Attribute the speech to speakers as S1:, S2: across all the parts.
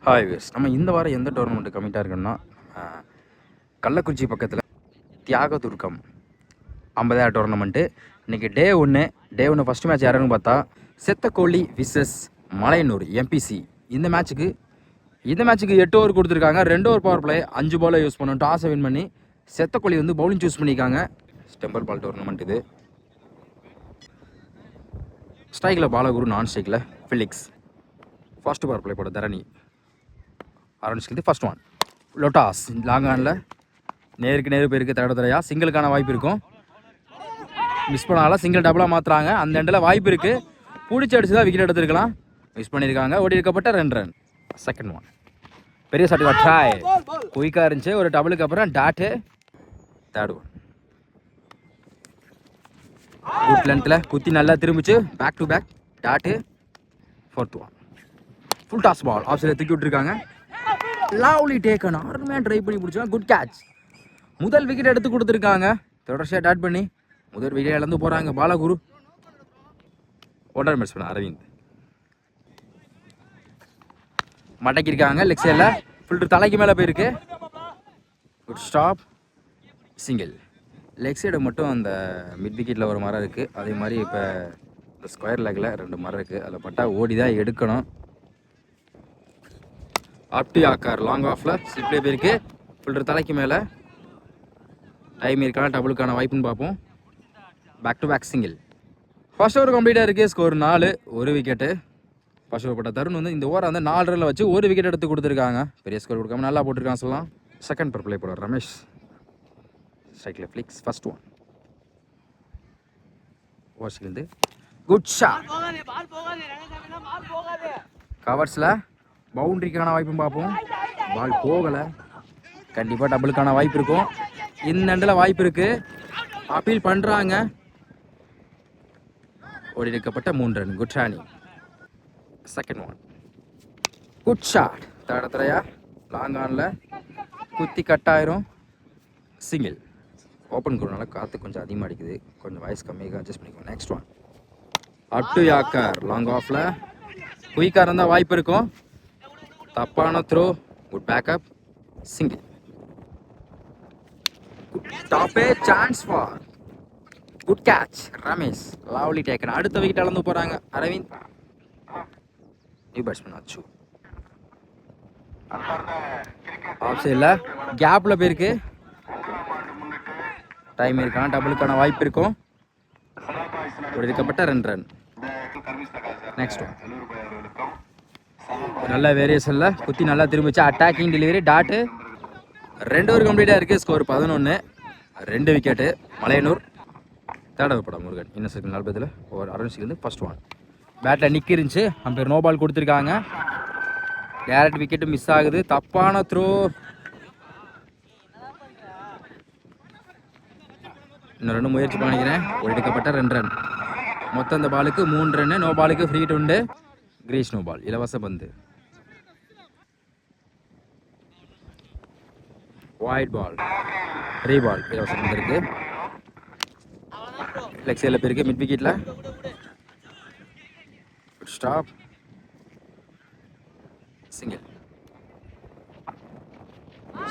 S1: Hi ways நம்ம இந்த வாரம் எந்த டோர்னமெண்ட்டு கமிட்டாக இருக்கோம்னா கள்ளக்குறிச்சி பக்கத்தில் தியாகதுர்கம் 50,000 டோர்னமெண்ட்டு. இன்றைக்கி டே ஒன்று ஃபஸ்ட்டு மேட்ச் யாருன்னு பார்த்தா செத்தக்கோழி விசஸ் மலையனூர் எம்பிசி. இந்த மேட்ச்சுக்கு 8 ஓவர் கொடுத்துருக்காங்க. 2 ஓவர் பவர் பிளே, 5 பாலை யூஸ் பண்ணணும். டாஸை வின் பண்ணி செத்தக்கோழி வந்து பவுலிங் சூஸ் பண்ணியிருக்காங்க. ஸ்டெம்பர் பால் டோர்னமெண்ட் இது. ஸ்ட்ரைக்கில் பாலகுரு, நான் ஸ்ட்ரைக்கில் ஃபிலிக்ஸ். ஃபர்ஸ்ட் பவர் பிளே போட தரணி ஆரம்பிச்சுக்கிட்டு ஃபர்ஸ்ட் ஒன் லொட்டாஸ் லாங் ஆனில் நேருக்கு போயிருக்கு. தடத்துறையா சிங்கிளுக்கான வாய்ப்பு இருக்கும். மிஸ் பண்ணாலும் சிங்கிள் டபுளாக மாற்றுறாங்க. அந்த எண்டில் வாய்ப்பு இருக்குது. பிடிச்சி அடிச்சு தான் விக்கெட் எடுத்துருக்கலாம். மிஸ் பண்ணியிருக்காங்க. ஓடி இருக்கப்பட்ட 2 ரன். செகண்ட் ஒன் பெரிய சாட்டுக்கா ட்ராய் குயிக்காக இருந்துச்சு. ஒரு டபுளுக்கு அப்புறம் டாட்டு. தேர்ட் ஒன் குட் லென்த்தில் குத்தி நல்லா திரும்பிச்சு. Back to back dot. Fourth one full toss ball off சைடில் தூக்கி விட்டுருக்காங்க. Lovely taken. அருமையாக ட்ரை பண்ணி பிடிச்சாங்க. Good catch. முதல் விக்கெட் எடுத்து கொடுத்துருக்காங்க. தொடர்ச்சியாக டாட் பண்ணி முதல் விக்கெட் இழந்து போகிறாங்க பாலகுரு. ஓட்டர் பேட்ஸ்மேன் அரவிந்த் மடக்கிருக்காங்க. லெக் சைடில் ஃபில்டர் தலைக்கு மேலே போயிருக்கு. Good stop. Single. Leg side மட்டும் அந்த மிட் விக்கெட்டில் ஒரு மரம் இருக்குது. அதே மாதிரி இப்போ இந்த ஸ்கொயர் லெக்கில் 2 மரம் இருக்குது. அதில் பட்டா ஓடி தான் எடுக்கணும். ஆப்டி ஆக்கார் லாங் ஆஃபில் ஸ்லிப்லேயே போயிருக்கு. ஃபில்டர் தலைக்கு மேலே. டைம் இருக்கான டபுளுக்கான வாய்ப்புன்னு பார்ப்போம். Back to back single. First over கம்ப்ளீட்டாக இருக்குது. Score 4, 1 wicket. ஃபர்ஸ்ட் ஓவர் போட்ட தருண் வந்து இந்த ஓவர் வந்து 4 ரனில் வச்சு 1 விக்கெட் எடுத்து கொடுத்துருக்காங்க. பெரிய ஸ்கோர் கொடுக்காம நல்லா போட்டிருக்காங்க சொல்லலாம். செகண்ட் பர் பிளே போடுற ரமேஷ் ஸ்ட்ரைக்கில் ஃபிளிக்ஸ். ஃபர்ஸ்ட் ஒன் வாஷிலிருந்து குட் ஷாட். கவர்ஸில் பவுண்ட்ரிக்கான வாய்ப்பும் பார்ப்போம். பால் போகலை. கண்டிப்பாக டபுளுக்கான வாய்ப்பு இருக்கும். இந்த எண்டில் வாய்ப்பு இருக்குது. அப்பீல் பண்ணுறாங்க. ஓடி எடுக்கப்பட்ட 3 ரன். குட் ராணி. Second one good shot. தடத்துறையா லாங் ஆனில் குத்தி கட்டாயிரும். சிங்கிள். ஓப்பன் கொடுனால காற்று கொஞ்சம் அதிகமாக அடிக்குது. கொஞ்சம் வாய்ஸ் கம்மியாக அட்ஜஸ்ட் பண்ணிக்கோங்க. Next one up to yorker long ஆஃபில் குயிக்காக இருந்தால் வாய்ப்பு இருக்கும். தப்பான த்ரோ. Good backup. சிங்கிள். டாப்பே chance for good catch. Ramesh lovely taken. அடுத்த விக்கெட் அளந்து போகிறாங்க அரவிந்த். நியூ பேட்ஸ்மேன் அச்சு ஆஃப் சைடில் கேப்பில் போயிருக்கு. டைம் இருக்கான டபுளுக்கான வாய்ப்பு இருக்கும். கொடுக்கப்பட்ட 2 ரன். நெக்ஸ்ட் ஒன் நல்ல வேரியேஷனில் குத்தி நல்லா திரும்பிச்சு. Attacking delivery dot. 2 ஓவர் கம்ப்ளீட்டாக இருக்குது. Score 11, 2 wicket. மலையனூர். தேர்ட் படம் முருகன் இன்னும் second 40 over Aravind. First one பேட்டில் நிற்க இருந்துச்சு. அம்பேர் நோ பால் கொடுத்துருக்காங்க. டேரக்ட் விக்கெட்டு மிஸ் ஆகுது. தப்பான த்ரோ. இன்னும் 2 முயற்சி பண்ணிக்கிறேன். ஒரு எடுக்கப்பட்ட 2 ரன். மொத்தம் இந்த பாலுக்கு 3 ரன்னு. நோ பாலுக்கு ஃப்ரீ உண்டு. Crease no ball. இலவச பந்து. Wide ball. ரீ பால். இலவச பந்து இருக்கு. லெக் சைடில் போயிருக்கு. மிட் விக்கெட்டில் ஸ்டாப். சிங்கிள்.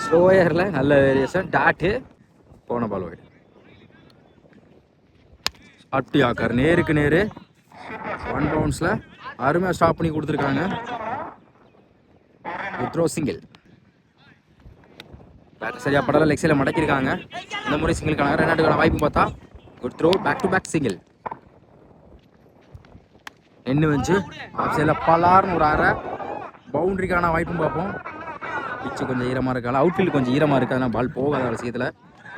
S1: ஸ்லோயரில் நல்ல வேரியேஷன். டாட்டு. போன பால் ஒயிட். அப்டி ஆக்கார் நேருக்கு நேரு 1 பவுன்ஸில் அருமையாக ஸ்டாப் பண்ணி கொடுத்துருக்காங்க. த்ரோ. சிங்கிள். பேட்டர் சரியாக படல. லெக் சைடில் மடக்கிருக்காங்க. இந்த முறை சிங்கிளுக்கான 2 ரன்னுக்கான வாய்ப்பு பார்த்தா good throw. Back to back single. என்ன வந்துச்சு ஆஃப் சைடில் பலார்னு ஒரு 1/2 பவுண்ட்ரிக்கான வாய்ப்பும் பார்ப்போம். பிச்சு கொஞ்சம் ஈரமாக இருக்காங்க. அவுட்ஃபீல்டு கொஞ்சம் ஈரமாக இருக்குது. அதனால் பால் போகாத விஷயத்தில்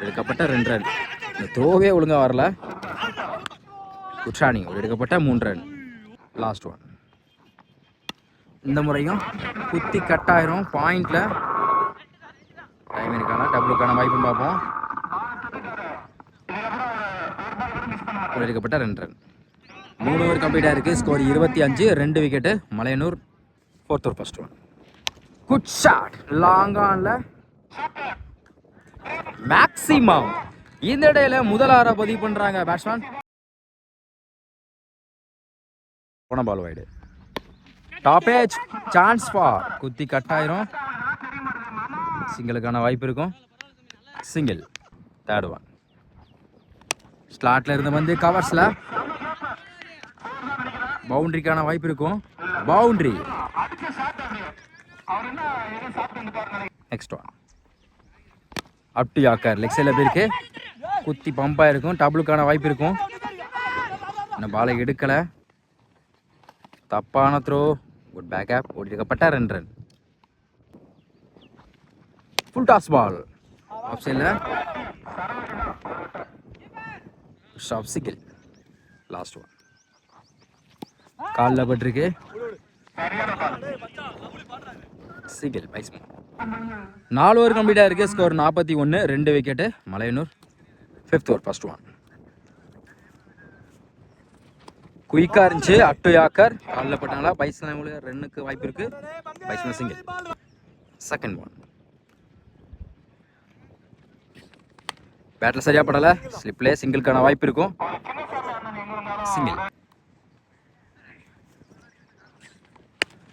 S1: எடுக்கப்பட்ட 2 ரன். இந்த த்ரோவே ஒழுங்காக வரல. குட்ராணி ஒரு எடுக்கப்பட்ட 3 ரன். லாஸ்ட் ஒன் இந்த முறையும் குத்தி கட்டாயிரும். பாயிண்டில் டைம் இருக்கான டபுளுக்கான வாய்ப்பும் பார்ப்போம். ஒரு எடுக்கப்பட்ட 2 ரன். 3 ஓவர் கம்ப்ளீட்டாக இருக்குது. Score 25, 2 wicket. Malayanur. Fourth over first one good shot. Long ஆனில் மேக்ஸிமம். இந்த இடையில முதல் 6 பதிவு பண்ணுறாங்க பேட்ஸ்மேன். போன ball wide. Top edge chance for குத்தி கட் ஆயிரும். சிங்கிளுக்கான வாய்ப்பு இருக்கும். சிங்கிள். Third one. ஸ்லாட்ல இருந்து வந்து கவர்ஸ்ல பவுண்டரிக்கான வாய்ப்பு இருக்கும். Boundary. Next one. Up to yorker leg சைடில் போயிருக்கு. குத்தி பம்பாக இருக்கும். டபுளுக்கான வாய்ப்பு இருக்கும். இன்னும் பாலை எடுக்கலை. தப்பான த்ரோ. Good back up. ஓடிக்கப்பட்ட 2 run. Full toss ball. Off சைடில் ஷாப் சிங்கிள். Last one. காலில் பட்டிருக்கு. சிங்கிள். பைஸ் 4 ஓவர் கம்ப்ளீட்டாக இருக்குது. Score 41. 2 wicket Malayanur. 5th over first one. குயிக்காக இருந்துச்சு. அப் டு யாக்கர் காலில் பட்டாங்களா. பைசன் ரன்னுக்கு வாய்ப்பு இருக்குது. பைசன் சிங்கிள். Second one. பேட்டில் சரியாக படலை. ஸ்லிப்லே சிங்கிள்கான வாய்ப்பு இருக்கும். சிங்கிள்.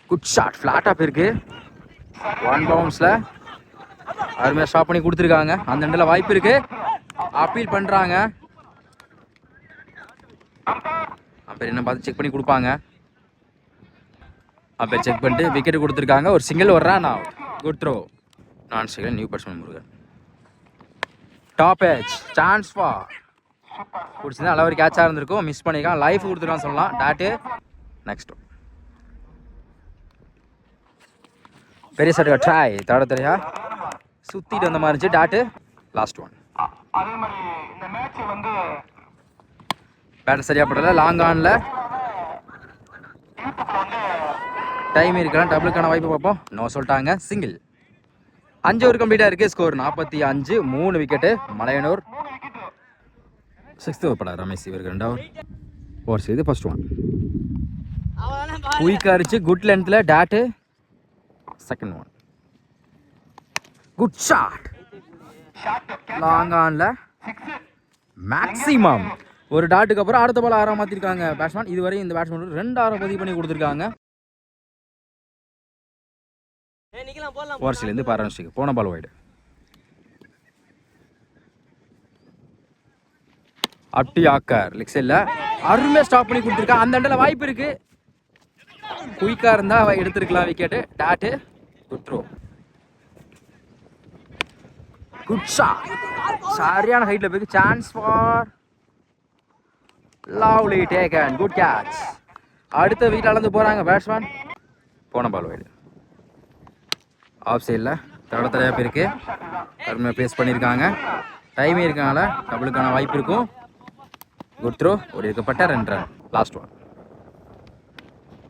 S1: Good shot. ஃப்ளாட்டாக போயிருக்கு. 1 பவுன்ஸில் அருமையாக ஸ்டாப் பண்ணி கொடுத்துருக்காங்க. அந்த இடத்துல வாய்ப்பு இருக்கு. அப்பீல் பண்ணுறாங்க. அப்போ என்ன பார்த்து செக் பண்ணி கொடுப்பாங்க. அப்போ செக் பண்ணிட்டு விக்கெட் கொடுத்துருக்காங்க. ஒரு சிங்கிள், ஒரு ரன் அவுட். Good throw. நான் ஸ்ட்ரைக்கில் new batsman Murugan. Top edge chance for பிடிச்சிருந்தா நல்ல ஒரு கேட்சாக இருந்திருக்கும். மிஸ் பண்ணியிருக்கான். லைஃப் கொடுத்துருக்கான்னு சொல்லலாம். டாட்டு. நெக்ஸ்ட் பெரிய சட்டுக்கா ட்ராய். தடையா சுற்றிட்டு வந்த மாதிரி இருந்துச்சு. டாட்டு. Last one. பேட்டர் சரியாக படல. லாங் ஆனில் டைம் இருக்கலாம். டபுளுக்கான வாய்ப்பு பார்ப்போம். நோ சொல்லிட்டாங்க. சிங்கிள். 5 ஓவர் கம்ப்ளீட்டாக இருக்குது. Score 45. 3 wicket Malayanur. 6th over படா ரமேஷ் இவருக்கு 2 ஓவர் செய்து ஃபர்ஸ்ட் ஒன். குயிக்காக இருந்துச்சு. குட் லென்த்தில். Dot. Second one. Good shot. Long ஆனில் மேக்ஸிமம். ஒரு டாட்டுக்கு அப்புறம் அடுத்த பால் 6 மாற்றிருக்காங்க பேட்ஸ்மேன். இதுவரை இந்த பேட்ஸ்மேன் 2 6 பதிவு பண்ணி கொடுத்துருக்காங்க. ஓவர்ஸ்லேருந்து பாரன்ஸ்டிக்கு போன ball wide. Up to yorker leg சைடில் அருமையாக ஸ்டாப் பண்ணி கொடுத்துருக்காங்க. அந்த இடத்துல வாய்ப்பு இருக்கு. குயிக்காக இருந்தால் எடுத்துருக்கலாம் wicket. Dot. Good throw. Good shot. சரியான ஹைட்டில் போயிருக்கு. Chance for lovely taken. Good catch. அடுத்த வீட்டில் அளந்து போகிறாங்க பேட்ஸ்மேன். போன பால் வைடு. ஆஃப் சைடில் தடையாக போயிருக்கு. அருமையாக பேஸ் பண்ணியிருக்காங்க. டைமே இருக்கனால டபுளுக்கான வாய்ப்பு இருக்கும். Good throw. ஒரு இருக்கப்பட்ட 2 ரன். Last one.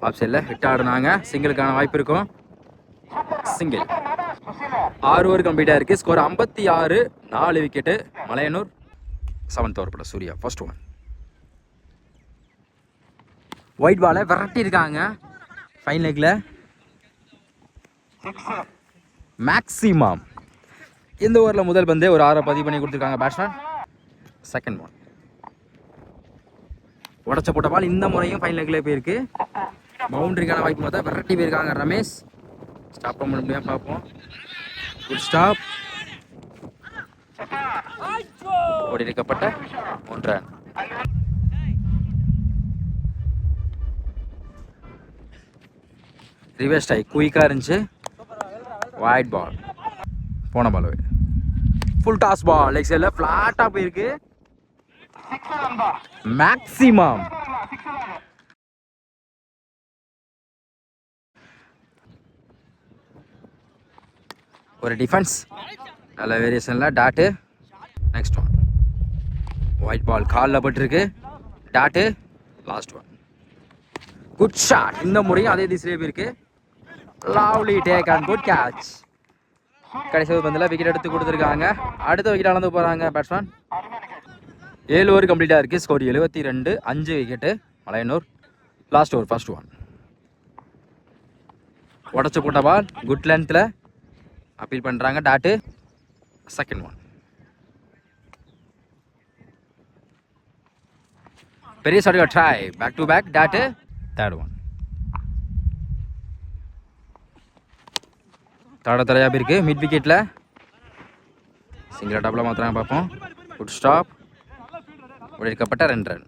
S1: ஆஃப் சைடில் ஹிட் ஆடுனாங்க. சிங்கிளுக்கான வாய்ப்பு இருக்கும். சிங்கிள். 6 ஓவர் கம்ப்ளீட்டாக இருக்குது. Score 56. 4 wicket Malayanur. 7th over பட சூர்யா ஃபர்ஸ்ட் ஒன். ஒயிட் பாலை விரட்டி இருக்காங்க. ஃபைன் லெக்கில் மேக்ஸிமம். இந்த ஓவரில் முதல் பந்தே ஒரு 6 பதிவு பண்ணி கொடுத்துருக்காங்க பேட்ஸ்மேன். Second one. உடச்ச போட்ட பால் இந்த முறையும் ஃபைன் லெக்கில் போயிருக்கு. பவுண்டரிக்கான வாய்ப்பு பார்த்தா விரட்டி போயிருக்காங்க ரமேஷ். ஸ்டாப் பண்ண முடியாமல் பார்ப்போம். Good stop. ஓடி இருக்கப்பட்ட 1 ரன். ரிவர்ஸ் டை குயிக்காக இருந்துச்சு. Wide ball. போன ball wide. Full toss ball. Leg சைடில் ஃப்ளாட்டாக போயிருக்கு. மேக்ஸிமம். ஒரு டிஃபென்ஸ். நல்ல வேரியேஷனில். Dot. Next one. Wide ball காலில் பட்டிருக்கு. Dot. Last one. Good shot. இந்த முறையும் அதே திசையிலே போயிருக்கு. Lovely take and good catch. கடைசி பந்தில் விக்கெட் எடுத்து கொடுத்துருக்காங்க. அடுத்த விக்கெட் அளந்து போகிறாங்க பேட்ஸ்மேன். 7 ஓவர் கம்ப்ளீட்டாக இருக்குது. Score 72. 5 wicket Malayanur. Last over first one. உடச்சு போட்ட பால் குட் லென்த்தில் அப்பீல் பண்ணுறாங்க. டாட்டு. Second one. பெரிய சாட்டியா try. Back to back. Dot. Third one. தடையாக போயிருக்கு. மிட் விக்கெட்டில் சிங்கிள் டபுளாக மாத்திரம் பார்ப்போம். Good stop. ஒழிக்கப்பட்ட 2 run.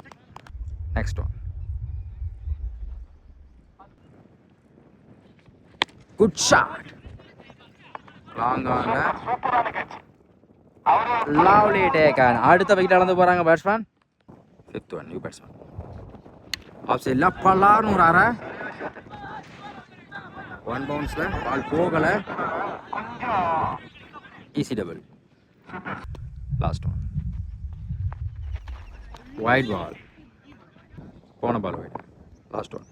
S1: Next one. Good shot. Long ஆன்ல லவ்லி டேக் ஆன். அடுத்த விக்கெட் அளந்து போகிறாங்க batsman. 5th one new batsman. Off சைடில் பலான்னு ஒரு அரை. 1 பவுன்ஸில் பால் போகலை. Easy double. Last one. Wide ball. போன பால் வைட். Last one.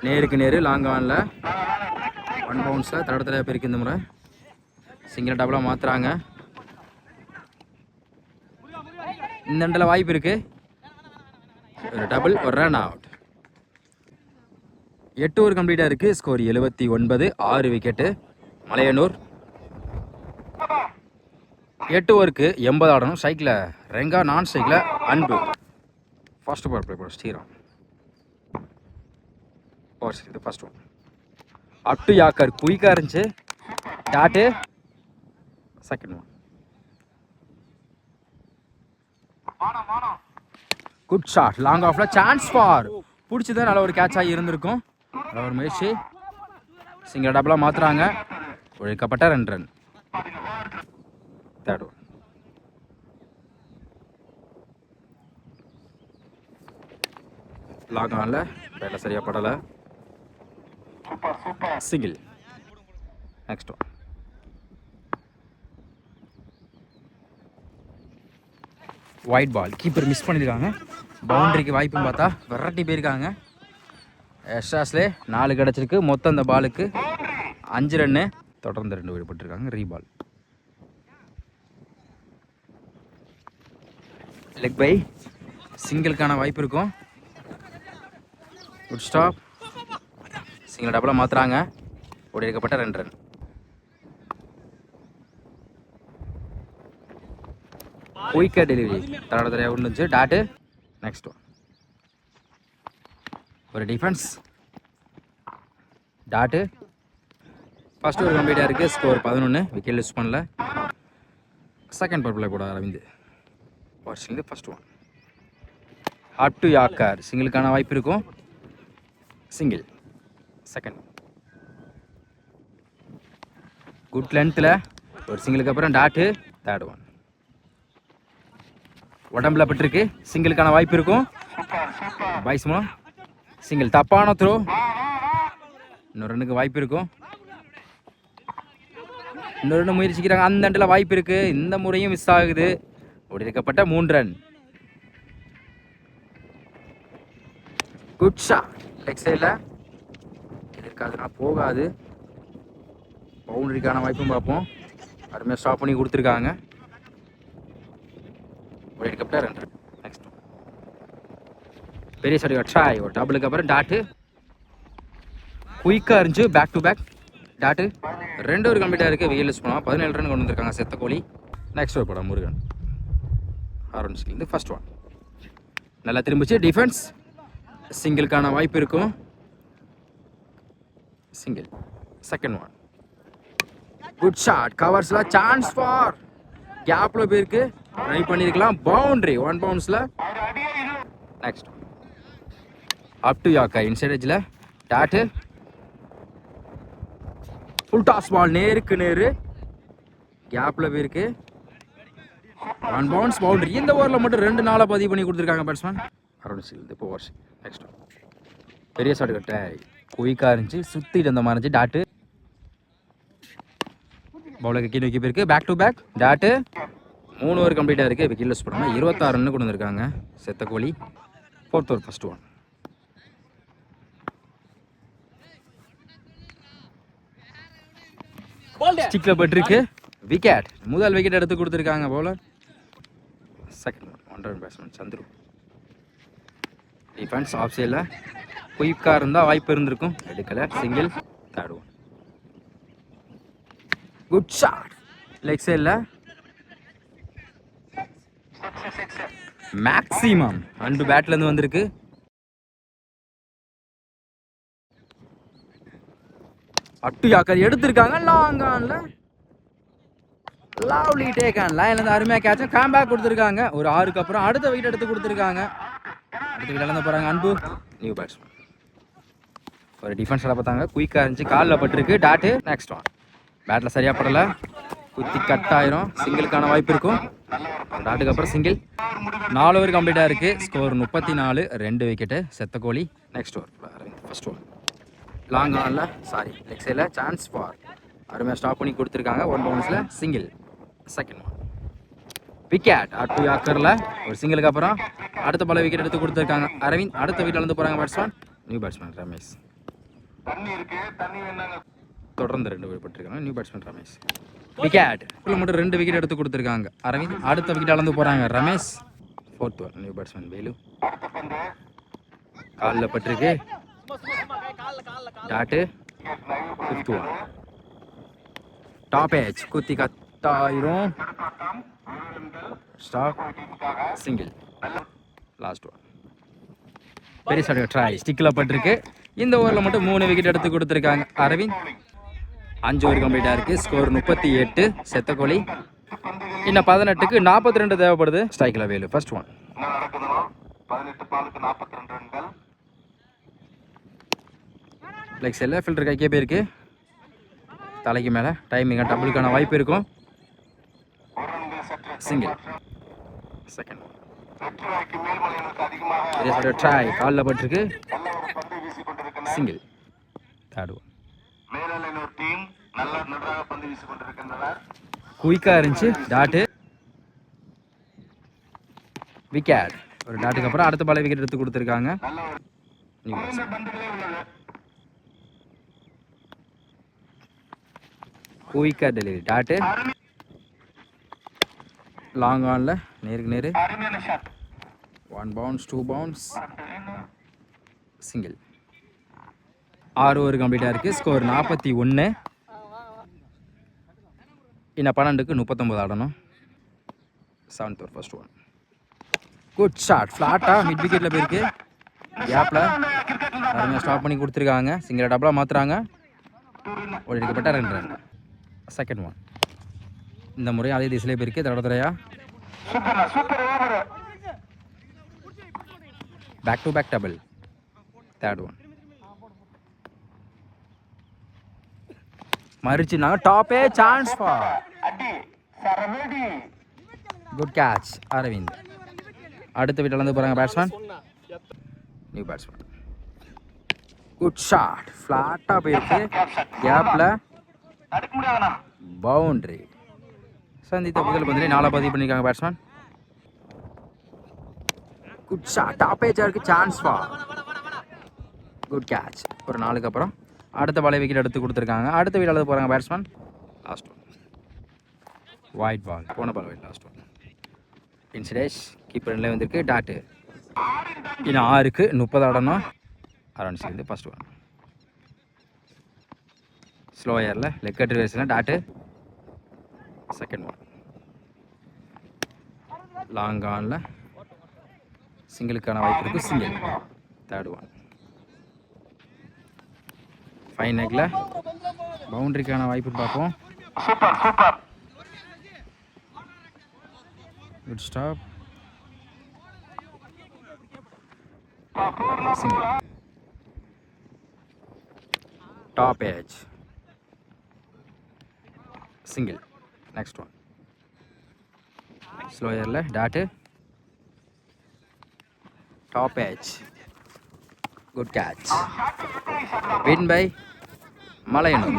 S1: நேருக்கு நேரு லாங் ஆனில் 1 பவுன்ஸில் தடத்தில் பெருக்கு. இந்த முறை சிங்கிள் டபுளாக மாற்றுறாங்க. இந்த இடத்துல வாய்ப்பு இருக்குது. ஒரு டபுள், ஒரு ரன் அவுட். 8 ஓவர் கம்ப்ளீட்டாக இருக்குது. ஸ்கோர் 79. 6 விக்கெட்டு. மலையனூர் 8 ஓவருக்கு 80 ஆடணும். ஸ்ட்ரைக்கில் ரெங்கா, நான் ஸ்ட்ரைக்கில் அன்பு. ஃபர்ஸ்ட் பவர் பிளே போட ஸ்ரீராம். இது first one. Up to yorker. குயிக்காக இருந்துச்சு. Dot. Second one. Good shot. Long ஆஃப்ல சான்ஸ் ஃபார். பிடிச்சது நல்ல ஒரு கேட்ச் ஆகி இருந்திருக்கும். நல்ல ஒரு முயற்சி. சிங்கிள் டபுளாக மாற்றுறாங்க. ஒழிக்கப்பட்ட 2 ரன். Third one. லாங் ஆன்ல வேலை சரியா படலை. சிங்கிள். Next one. ஒயிட் பால். கீப்பர் மிஸ் பண்ணியிருக்காங்க. பவுண்டரிக்கு வாய்ப்புன்னு பார்த்தா விரட்டி போயிருக்காங்க. எக்ஸ்ட்ராஸ்லே 4 கிடச்சிருக்கு. மொத்தம் அந்த பாலுக்கு 5 ரன்னு. தொடர்ந்து 2 விடுபட்டுருக்காங்க. ரீபால். Leg by. சிங்கிளுக்கான வாய்ப்பு இருக்கும். Good stop. சிங்கிள் டபுளாக மாற்றுறாங்க. ஒடிக்கப்பட்ட 2 ரன். குயிக்காக டெலிவரி. தடையாக இருந்துச்சு. டாட்டு. Next one. ஒரு டிஃபென்ஸ். டாட்டு. ஃபர்ஸ்ட் ஒரு கம்ப்ளீட்டாக இருக்குது. ஸ்கோர் 11. விக்கெட் யூஸ் பண்ணல. செகண்ட் பவர் பிளே போட அரவிந்த். வாட்சிங் first one. Up to yorker. சிங்கிளுக்கான வாய்ப்பு இருக்கும். சிங்கிள். செகண்ட். குட் லென்த்தில் ஒரு சிங்கிளுக்கு அப்புறம் டாட்டு. Third one. உடம்புல பட்டிருக்கு. சிங்கிளுக்கான வாய்ப்பு இருக்கும். பாய்ஸ் மூலம் சிங்கிள். தப்பான த்ரோ. இன்னொரு ரன்னுக்கு வாய்ப்பு இருக்கும். இன்னொரு ரன் முயற்சிக்கிறாங்க. அந்த இடத்துல வாய்ப்பு இருக்கு. இந்த முறையும் மிஸ் ஆகுது. ஒடிக்கப்பட்ட 3 ரன். Good shot. லெக் சைடில் இருக்காதுன்னா போகாது. பவுண்டரிக்கான வாய்ப்பும் பார்ப்போம். அருமையாக ஸ்டாப் பண்ணி கொடுத்துருக்காங்க. ஒடிக்கப்பட்ட 2 ரன். நெக்ஸ்ட் பெரிய சடி ட்ராய். ஒரு டபுளுக்கு அப்புறம் டாட்டு. குயிக்காக இருந்துச்சு. Back to back dot. 2 over கம்ப்ளீட்டாக இருக்குது. விஎல்எஸ் போனால் 17 ரன் கொண்டு வந்திருக்காங்க செத்த கோலி. நெக்ஸ்ட் ஓவர் படம் முருகன். ஆரம்பிச்சு ஃபர்ஸ்ட் ஒன். நல்லா திரும்பிச்சு. டிஃபென்ஸ். சிங்கிளுக்கான வாய்ப்பு இருக்கும். Single. Second one. Good shot. கவர்ஸ்ல சான்ஸ் ஃபார். கேப்ல போயிருக்கு. ட்ரை பண்ணியிருக்கலாம். பவுண்டரி. 1 பவுன்ஸ்ல. நெக்ஸ்ட் அப் டு யாக்கா. இன்சைட் எட்ஜில் டாட்டு. Full toss ball. நேருக்கு நேரு கேப்ல போயிருக்கு. 1 பவுன்ஸ். பவுண்டரி. இந்த ஓவரில் மட்டும் 2 நாளாக பதிவு பண்ணி கொடுத்துருக்காங்க பேட்ஸ்மேன். இப்போ வாஷ். நெக்ஸ்ட் பெரிய ஷாட் கட்ட. குயிக்காக இருந்துச்சு. சுற்றிட்டு அந்த மாதிரி இருந்துச்சு. டாட்டு. பவுலுக்கு கீழே வைக்க போயிருக்கு. Back to back dot. 3 over கம்ப்ளீட்டாக இருக்குது. விக்கெட் லூஸ் பண்ணாமல் 26 ரன் கொண்டு வந்திருக்காங்க செத்த கோலி. 4th over first one. ஸ்டிக்கில் பட்டிருக்கு. விக்கெட். முதல் விக்கெட் எடுத்து கொடுத்துருக்காங்க bowler. Second one. 1 run batsman Chandru. Defence off சைடில் குயிக்காக இருந்தால் வாய்ப்பு இருந்திருக்கும். எடுக்கலை. Single. Third one. Good shot. Leg சைடில் மேக்ஸிமம் 2 பேட்லேருந்து வந்திருக்கு. அட்டு யாக்கர் எடுத்திருக்காங்க. லாங் ஆன்ல லவ்லி டேக் ஆன் லைன்லேருந்து அருமையாக கேட்சும் காம்பேக் கொடுத்துருக்காங்க. ஒரு 6க்கு அப்புறம் அடுத்த விக்கெட் எடுத்து கொடுத்துருக்காங்க. அடுத்த விக்கெட் இழந்து போகிறாங்க அன்பு. நியூ பேட்ஸ்மேன் ஒரு டிஃபென்ஸில் பார்த்தாங்க. குயிக்காக இருந்துச்சு, காலில் பட்டிருக்கு. Dot next one. பேட்டில் சரியாக படலை, குத்தி கட் ஆயிரும். சிங்கிளுக்கான வாய்ப்பு இருக்கும். டாட்டுக்கு அப்புறம் சிங்கிள். 4 ஓவர் கம்ப்ளீட்டாக இருக்குது. ஸ்கோர் 34. 2 விக்கெட்டு. செத்த கோலி. Next over first over long ஆனில் லெக் சைடில் சான்ஸ் ஃபார் அருமையாக ஸ்டாப் பண்ணி கொடுத்துருக்காங்க. 1 பவுன்ஸில் சிங்கிள். Second one wicket. அட்டு யாக்கரில் ஒரு சிங்கிளுக்கு அப்புறம் அடுத்த பல விக்கெட் எடுத்து கொடுத்துருக்காங்க அரவிந்த். அடுத்த விக்கெட் வந்து போகிறாங்க பேட்ஸ்மேன். New batsman Ramesh. தொடர்ந்து 2 விக்கெட் போட்டிருக்காங்க. New batsman Ramesh. விக்கெட் மட்டும் 2 விக்கெட் எடுத்து கொடுத்துருக்காங்க அரவிந்த். அடுத்த விக்கெட் அளந்து போகிறாங்க Ramesh. 4th one new batsman Velu. காலில் பட்டிருக்கு. Dot. 5th one top edge குத்தி கத்தாயிரும். Stop single. லாஸ்ட் ஒன் பெரிய ட்ரை ஸ்டிக்கில் பட்டிருக்கு. இந்த ஓவரில் மட்டும் 3 விக்கெட் எடுத்து கொடுத்துருக்காங்க அரவிந்த். 5 ஓவர் கம்ப்ளீட்டாக இருக்குது. ஸ்கோர் 38. செத்த கோலி. இன்னும் 18க்கு 42 தேவைப்படுது. ஸ்ட்ரைக்கில் வேலு. ஃபர்ஸ்ட் ஒன் லெக் சைடில் ஃபில்டர் கைக்கே போயிருக்கு. தலைக்கு மேலே டைமிங்காக டபுளுக்கான வாய்ப்பு இருக்கும். சிங்கிள். செகண்ட் ட்ரை காலில் பட்டிருக்கு. சிங்கிள். தேர்ட் ஒன் குயிக்காக இருந்துச்சு. டாட்டு. விக்கெட். ஒரு டாட்டுக்கு அப்புறம் அடுத்த பால விக்கெட் எடுத்து கொடுத்துருக்காங்க. குயிக்காக டெலிவரி. டாட்டு. லாங் ஆனில் நேருக்கு நேரு. 1 பவுன்ஸ் 2 பவுன்ஸ் சிங்கிள். 6 ஓவர் கம்ப்ளீட்டாக இருக்குது. ஸ்கோர் 41. இன்னும் 12க்கு 39 ஆடணும். 7th over first one good shot. ஃப்ளாட்டாக மிட் விக்கெட்டில் போயிருக்கு. கேப்பில் அருமையாக ஸ்டாப் பண்ணி கொடுத்துருக்காங்க. சிங்கிள் டபுளாக மாற்றுறாங்க. ஒரு எடுக்கப்பட்ட 2 ரன். செகண்ட் ஒன் இந்த முறை அதே திசையிலே போயிருக்கு. தடத்துறையா back to back double. Third one மறிச்சுனாங்க. டாப்பே chance for good catch Aravind. அடுத்த வீட்டில் வந்து போகிறாங்க batsman. New batsman. Good shot. ஃப்ளாட்டாக போயிருக்கு. கேப்பில் பவுண்ட்ரி. சந்தித்த முதல் பந்திலே 4 பதிவு பண்ணியிருக்காங்க பேட்ஸ்மேன். Good shot. டாப் ஏஜாக இருக்குது. Chance for good catch. ஒரு 4க்கு அப்புறம் அடுத்த பாலை விக்கெட் எடுத்து கொடுத்துருக்காங்க. அடுத்த வீட்டில் வந்து போகிறாங்க batsman. Last one wide ball. போன பால் ஒயிட். லாஸ்ட் ஒன் இன்சிடேஷ் கீப்பர் நிலை வந்திருக்கு. டாட்டு. இன்னும் 6க்கு 30 ஆடணும். அரௌண்ட் சேர்ந்து ஃபர்ஸ்ட் ஒன் ஸ்லோ ஏரில் லெக் கட் ரிவர்ஸில். டாட்டு. செகண்ட் ஒன் லாங் ஆனில் சிங்கிளுக்கான வாய்ப்பு இருக்குது. சிங்கிள். தேர்ட் ஒன் ஃபைன் நெக்கில் பவுண்ட்ரிக்கான வாய்ப்புன்னு பார்ப்போம். Good stop. Single. Top edge single. Next one slow ஏரில். Dot. Top edge good catch. Win by Malayanur.